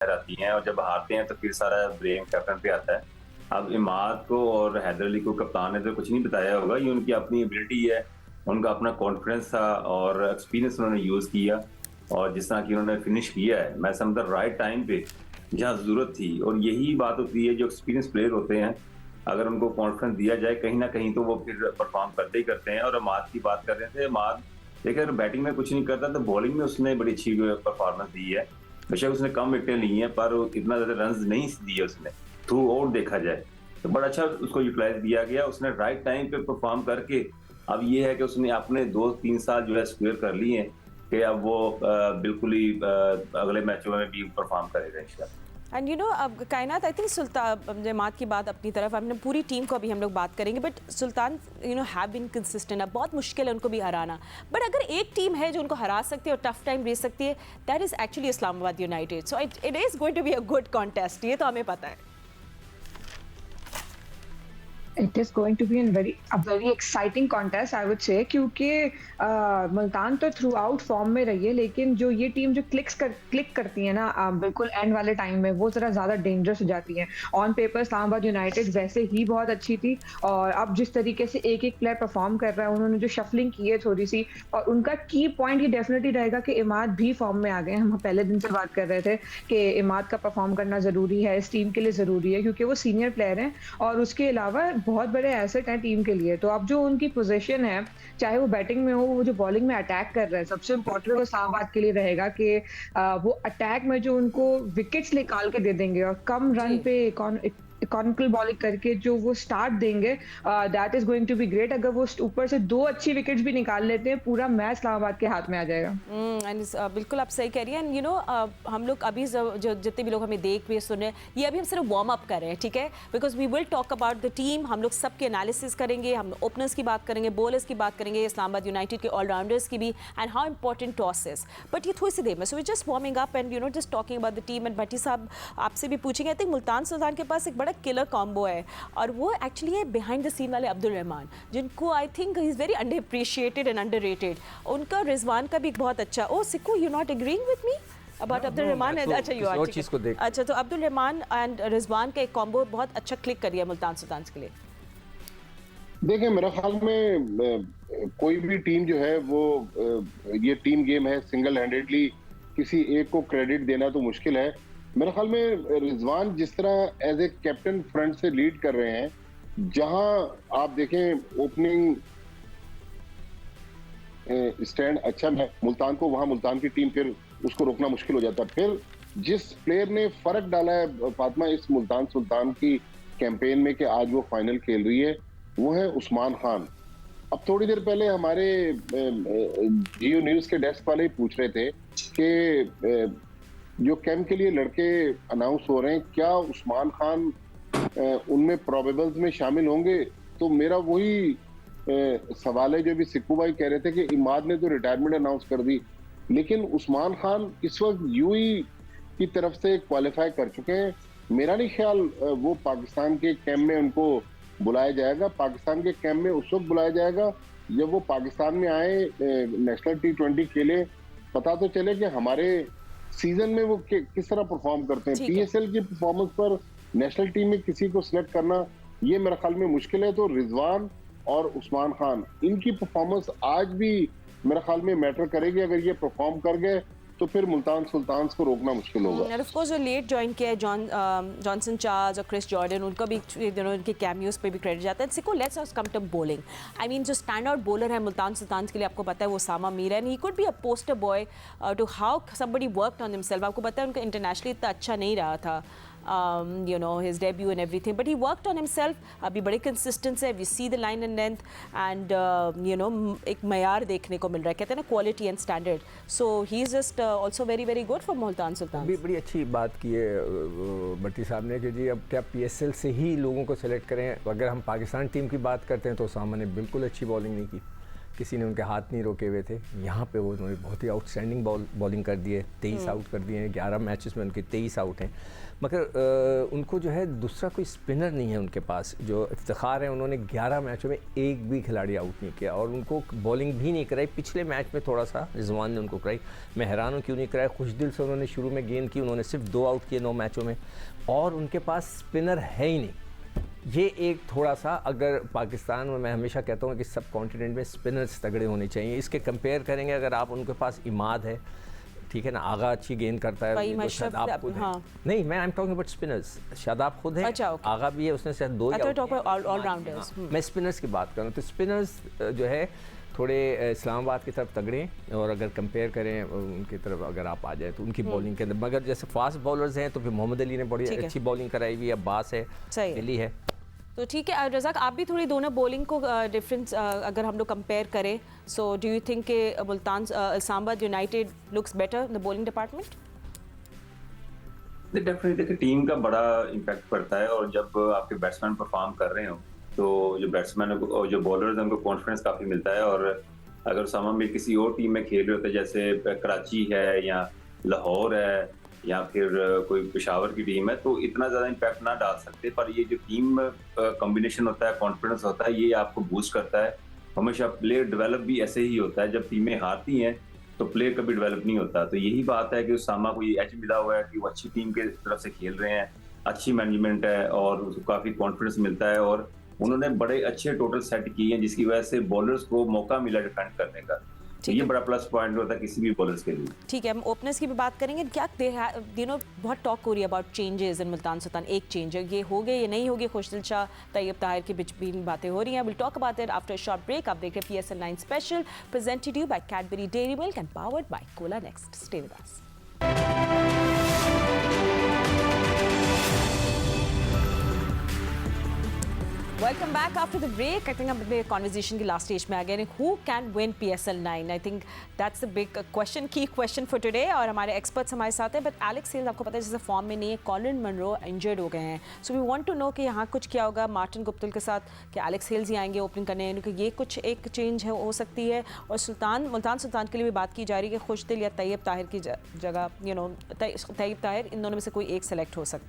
आती हैं और जब हारते हैं तो फिर सारा ब्लेम कैप्टन पे आता है। अब इमाद को और हैदर अली को कप्तान ने तो कुछ नहीं बताया होगा, ये उनकी अपनी एबिलिटी है, उनका अपना कॉन्फिडेंस था और एक्सपीरियंस उन्होंने यूज़ किया और जिस तरह की उन्होंने फिनिश किया है, मैं समझता राइट टाइम पे जहाँ ज़रूरत थी। और यही बात होती है जो एक्सपीरियंस प्लेयर होते हैं, अगर उनको कॉन्फिडेंस दिया जाए कहीं न कहीं तो वो फिर परफॉर्म करते ही करते हैं। और इमाद की बात कर रहे थे, इमाद देखिए अगर बैटिंग में कुछ नहीं करता तो बॉलिंग में उसने बड़ी अच्छी परफॉर्मेंस दी है। बेशक उसने कम विकेटें ली हैं पर इतना ज़्यादा रन्स नहीं दिए उसने, थ्रू आउट देखा जाए। तो बड़ा अच्छा उसको यूटिलाइज़ किया गया, उसने राइट टाइम पे परफॉर्म करके अब ये है कि उसने अपने 2-3 साल जो है स्क्वेयर कर लिए हैं कि अब वो बिल्कुल ही अगले मैचों में भी परफॉर्म करेगा इंशाल्लाह। एंड अब कायनात आई थिंक सुल्तान जमात की बात अपनी तरफ हमने पूरी टीम को अभी हम लोग बात करेंगे, but Sultan have been consistent. अब बहुत मुश्किल है उनको भी हराना, बट अगर एक टीम है जो उनको हरा सकती है और टफ टाइम दे सकती है, that is actually Islamabad United. So it is going to be a good contest, ये तो हमें पता है। It is going to be a very exciting contest, I would say, क्योंकि मुल्तान तो थ्रू आउट फॉर्म में रही है, लेकिन जो ये टीम जो क्लिक करती है ना बिल्कुल एंड वाले टाइम में, वो ज़रा ज़्यादा डेंजरस हो जाती है। ऑन पेपर इस्लामाबाद यूनाइटेड वैसे ही बहुत अच्छी थी, और अब जिस तरीके से एक एक प्लेयर परफॉर्म कर रहा है, उन्होंने जो शफलिंग की है थोड़ी सी, और उनका की पॉइंट ये डेफिनेटली रहेगा कि इमाद भी फॉर्म में आ गए हैं। हम पहले दिन से बात कर रहे थे कि इमाद का परफॉर्म करना ज़रूरी है, इस टीम के लिए ज़रूरी है, क्योंकि वो सीनियर प्लेयर हैं और उसके अलावा बहुत बड़े एसेट हैं टीम के लिए। तो अब जो उनकी पोजीशन है, चाहे वो बैटिंग में हो, वो जो बॉलिंग में अटैक कर रहे हैं, सबसे इम्पोर्टेंट वो इस्लामाबाद के लिए रहेगा कि वो अटैक में जो उनको विकेट्स निकाल के दे देंगे और कम रन जी। पे इकोनॉमिकल बॉलिंग करके जो वो स्टार्ट देंगे, that is going to be great. अगर वो ऊपर से 2 अच्छी विकेट्स भी निकाल लेते हैं, पूरा मैच इस्लामाबाद के हाथ में आ जाएगा। एंड बिल्कुल आप सही कह रही हैं। एंड हम लोग अभी जो जितने भी लोग हमें देख भी सुन रहे हैं, ये अभी हम सिर्फ वार्म अप कर रहे हैं, ठीक है, because we will talk about the team. हम लोग सबके एनालिसिस करेंगे, हम ओपनर्स की बात करेंगे, बॉलर्स की बात करेंगे, इस्लामाबाद यूनाइटेड के ऑलराउंडर्स की भी, and how important toss is. But ये थोड़ी सी देर में, so we just warming up and just talking about the team. And Bhatti साहब आपसे भी पूछेंगे, आई थिंक मुल्तान सुल्तान के पास एक बड़ा किलर कॉम्बो है, और वो एक्चुअली है बिहाइंड द सीन वाले अब्दुल रहमान, जिनको I think he is very underappreciated and underrated. उनका रिजवान का भी बहुत अच्छा। Oh Sikku, you not agreeing with me about Abdul Rahman? अच्छा, यू आर चीज़ को देख। अच्छा, तो अब्दुल रहमान एंड रिजवान का एक कॉम्बो बहुत अच्छा क्लिक कर दिया मुल्तान सुल्तान के लिए। देखिए, मेरे ख्याल में कोई भी टीम जो है वो ये टीम गेम है, सिंगल हैंडेडली किसी एक को क्रेडिट देना तो मुश्किल है। मेरे ख्याल में रिजवान जिस तरह एज ए कैप्टन फ्रंट से लीड कर रहे हैं, जहां आप देखें ओपनिंग स्टैंड अच्छा है मुल्तान को, वहां मुल्तान की टीम फिर उसको रोकना मुश्किल हो जाता है। फिर जिस प्लेयर ने फर्क डाला है फातिमा इस मुल्तान सुल्तान की कैंपेन में कि आज वो फाइनल खेल रही है, वो है उस्मान खान। अब थोड़ी देर पहले हमारे जियो न्यूज के डेस्क वाले ही पूछ रहे थे कि जो कैंप के लिए लड़के अनाउंस हो रहे हैं, क्या उस्मान खान उनमें प्रोबेबल्स में शामिल होंगे? तो मेरा वही सवाल है जो भी सिक्कू भाई कह रहे थे कि इमाद ने तो रिटायरमेंट अनाउंस कर दी, लेकिन उस्मान खान इस वक्त यूएई की तरफ से क्वालिफाई कर चुके हैं। मेरा नहीं ख्याल वो पाकिस्तान के कैंप में उनको बुलाया जाएगा। पाकिस्तान के कैंप में उस वक्त बुलाया जाएगा जब वो पाकिस्तान में आए, नेशनल T20 खेले, पता तो चले कि हमारे सीजन में वो किस तरह परफॉर्म करते हैं। PSL की परफॉर्मेंस पर नेशनल टीम में किसी को सिलेक्ट करना ये मेरे ख्याल में मुश्किल है। तो रिजवान और उस्मान खान, इनकी परफॉर्मेंस आज भी मेरे ख्याल में मैटर करेगी। अगर ये परफॉर्म कर गए तो फिर मुल्तान सुल्तान को रोकना मुश्किल होगा। और ऑफ कोर्स जो लेट ज्वाइन किया है जॉनसन चार्ल्स और क्रिस जॉर्डन, उनका भी उनके कैमियोज पे भी क्रेडिट जाता है। Sikku, let's us come to bowling. I mean जो स्टैंड आउट बॉलर है मुल्तान सुल्तान के लिए, आपको पता है वो सामा मीर है, and he could be a poster boy to how somebody worked on himself. आपको पता है उनका इंटरनेशनली इतना अच्छा नहीं रहा था, his debut and everything, but he worked on himself. अभी बड़े consistent है, we see the line and length, and एक मयार देखने को मिल रहा है, कहते हैं ना quality and standard. So he is just also very very good for Multan Sultan. भी बड़ी अच्छी बात की है भट्टी साहब ने कि जी अब क्या PSL से ही लोगों को सेलेक्ट करें। अगर हम पाकिस्तान टीम की बात करते हैं तो सामा ने बिल्कुल अच्छी बॉलिंग नहीं की, किसी ने उनके हाथ नहीं रोके हुए थे। यहाँ पे वो उन्होंने बहुत ही आउटस्टैंडिंग बॉलिंग कर दी है, 23 आउट कर दिए हैं, 11 मैचेस में उनके 23 आउट हैं। मगर उनको जो है दूसरा कोई स्पिनर नहीं है उनके पास। जो इफ्तिखार है, उन्होंने 11 मैचों में एक भी खिलाड़ी आउट नहीं किया और उनको बॉलिंग भी नहीं कराई। पिछले मैच में थोड़ा सा रिजवान ने उनको कराई, मैं हैरान हूँ क्यों नहीं कराया। खुशदिल से उन्होंने शुरू में गेंद की, उन्होंने सिर्फ 2 आउट किए 9 मैचों में, और उनके पास स्पिनर है ही नहीं। ये एक थोड़ा सा, अगर पाकिस्तान में, मैं हमेशा कहता हूँ कि सब कॉन्टिनेंट में स्पिनर्स तगड़े होने चाहिए। इसके कंपेयर करेंगे, अगर आप उनके पास इमाद है, ठीक है ना, आगा अच्छी गेंद करता है, वही तो शादाब खुद है। हाँ। नहीं, मैं I am talking about spinners. Shadab खुद है, अच्छा, okay. आगा भी है, उसने शायद 2 I thought you were all-rounders. मैं स्पिनर्स की बात कर रहा हूँ। तो स्पिनर्स जो है थोड़े इस्लामाबाद की तरफ तगड़े हैं, और अगर कंपेयर करें उनकी तरफ अगर आप आ जाए तो उनकी बॉलिंग के अंदर, मगर जैसे फास्ट बॉलर्स हैं तो फिर मोहम्मद अली ने बड़ी अच्छी बॉलिंग कराई हुई है, अब्बास है, दिल्ली है। तो ठीक है रज़ाक, आप भी थोड़ी दोनों बॉलिंग को डिफरेंस अगर हम लोग कंपेयर करें, सो डू यू थिंक कि Multan Islamabad United looks better in the bowling department? Definitely देखिए, टीम का बड़ा इम्पैक्ट पड़ता है, और जब आपके बैट्समैन परफॉर्म कर रहे हो तो जो बैट्समैन और जो बॉलर्स हैं उनको कॉन्फिडेंस काफ़ी मिलता है। और अगर सामा में किसी और टीम में खेल रहे होते, जैसे कराची है या लाहौर है या फिर कोई पेशावर की टीम है, तो इतना ज़्यादा इम्पैक्ट ना डाल सकते। पर ये जो टीम कॉम्बिनेशन होता है, कॉन्फिडेंस होता है, ये आपको बूस्ट करता है। हमेशा प्लेयर डेवलप भी ऐसे ही होता है, जब टीमें हारती हैं तो प्लेयर कभी डेवलप नहीं होता। तो यही बात है कि उस सामा को ये एज मिला हुआ है कि वो अच्छी टीम के तरफ से खेल रहे हैं, अच्छी मैनेजमेंट है और उसको काफ़ी कॉन्फिडेंस मिलता है, और उन्होंने बड़े अच्छे टोटल सेट किए हैं, जिसकी वजह से बॉलर्स को मौका मिला डिफेंड करने का। तो ये बड़ा प्लस पॉइंट होता है किसी भी बॉलर्स के लिए। ठीक है, हम ओपनर्स की भी बात करेंगे। क्या बहुत टॉक हो रही है about changes in Multan Sultan. एक चेंज है, ये हो गए ये नहीं हो गए, खुशदिल शाह, तैयब ताहिर के बीच भी बातें हो रही हैं। Will talk about it after short break. आप देख रहे हैं PSL 9 special presented you by Cadbury Dairy Milk and powered by Cola Next. Stay with us. Welcome back after the break. I think हम conversation की last stage में आ गए। Who can win PSL 9? I think that's the big question, key question for today. और हमारे experts हमारे साथ हैं, but Alex Hales आपको पता है जैसे फॉर्म में नहीं है, कॉलिन मनरो इंजर्ड हो गए हैं, so we want to know कि यहाँ कुछ क्या होगा मार्टिन गुप्टिल के साथ, कि एलेक्स हेल्स ही आएंगे ओपनिंग करने, क्योंकि ये कुछ एक चेंज है हो सकती है। और मुल्तान सुल्तान के लिए भी बात की जा रही है कि खुशदिल या तैयब ताहिर की जगह तैयब ताहिर, इन दोनों में से कोई एक सेलेक्ट